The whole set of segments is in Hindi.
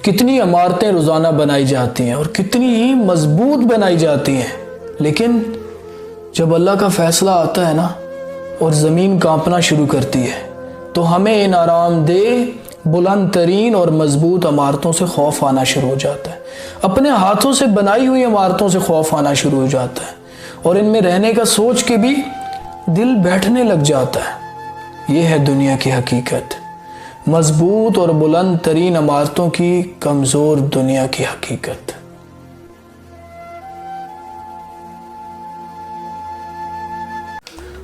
कितनी इमारतें रोज़ाना बनाई जाती हैं और कितनी ही मजबूत बनाई जाती हैं, लेकिन जब अल्लाह का फ़ैसला आता है ना और ज़मीन कांपना शुरू करती है तो हमें इन आरामदेह बुलंद तरीन और मजबूत इमारतों से खौफ आना शुरू हो जाता है। अपने हाथों से बनाई हुई इमारतों से खौफ आना शुरू हो जाता है और इनमें रहने का सोच के भी दिल बैठने लग जाता है। ये है दुनिया की हकीकत, मजबूत और बुलंद तरीन इमारतों की कमज़ोर दुनिया की हकीकत।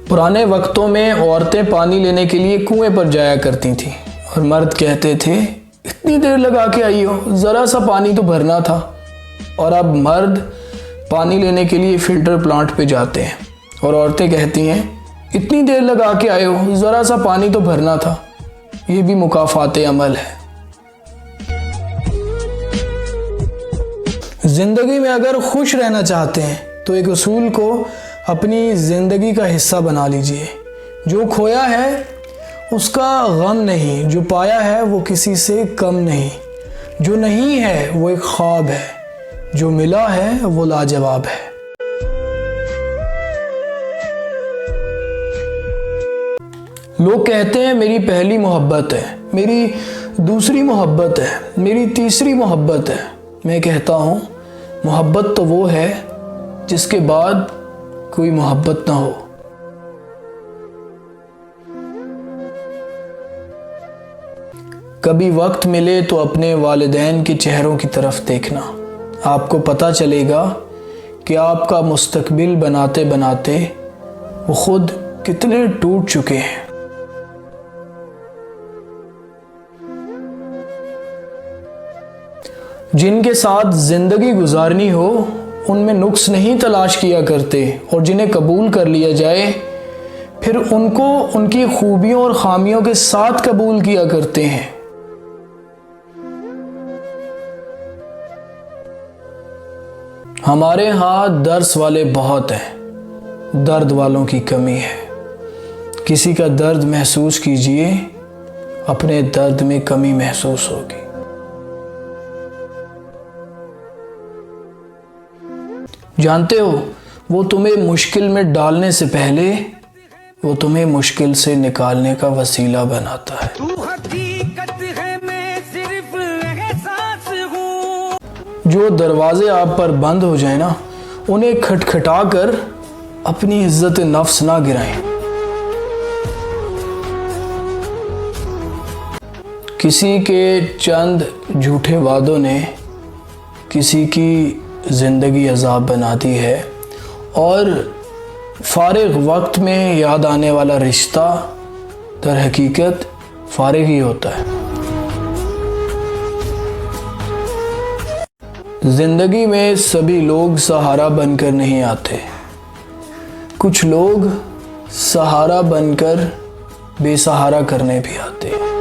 पुराने वक्तों में औरतें पानी लेने के लिए कुएं पर जाया करती थीं और मर्द कहते थे इतनी देर लगा के आई हो, ज़रा सा पानी तो भरना था। और अब मर्द पानी लेने के लिए फ़िल्टर प्लांट पे जाते हैं और औरतें कहती हैं इतनी देर लगा के आए हो, ज़रा सा पानी तो भरना था। ये भी मुकाफ़ाते अमल है। ज़िंदगी में अगर खुश रहना चाहते हैं तो एक उसूल को अपनी ज़िंदगी का हिस्सा बना लीजिए। जो खोया है उसका गम नहीं, जो पाया है वो किसी से कम नहीं, जो नहीं है वो एक ख्वाब है, जो मिला है वो लाजवाब है। लोग कहते हैं मेरी पहली मोहब्बत है, मेरी दूसरी मोहब्बत है, मेरी तीसरी मोहब्बत है। मैं कहता हूँ मोहब्बत तो वो है जिसके बाद कोई मोहब्बत ना हो। कभी वक्त मिले तो अपने वालिदैन के चेहरों की तरफ देखना, आपको पता चलेगा कि आपका मुस्तकबिल बनाते बनाते वो खुद कितने टूट चुके हैं। जिनके साथ ज़िंदगी गुजारनी हो उनमें नुक्स नहीं तलाश किया करते और जिन्हें कबूल कर लिया जाए फिर उनको उनकी खूबियों और खामियों के साथ कबूल किया करते हैं। हमारे यहाँ दर्स वाले बहुत हैं, दर्द वालों की कमी है। किसी का दर्द महसूस कीजिए, अपने दर्द में कमी महसूस होगी। जानते हो वो तुम्हें मुश्किल में डालने से पहले वो तुम्हें मुश्किल से निकालने का वसीला बनाता है। तू हकीकत है, मैं सिर्फ एहसास हूँ। जो दरवाजे आप पर बंद हो जाए ना उन्हें खटखटा कर अपनी इज्जत नफ्स ना गिराएं। किसी के चंद झूठे वादों ने किसी की ज़िंदगी अज़ाब बना दी है और फारिग वक्त में याद आने वाला रिश्ता दर हकीकत फारिग ही होता है। ज़िंदगी में सभी लोग सहारा बनकर नहीं आते, कुछ लोग सहारा बनकर बेसहारा करने भी आते हैं।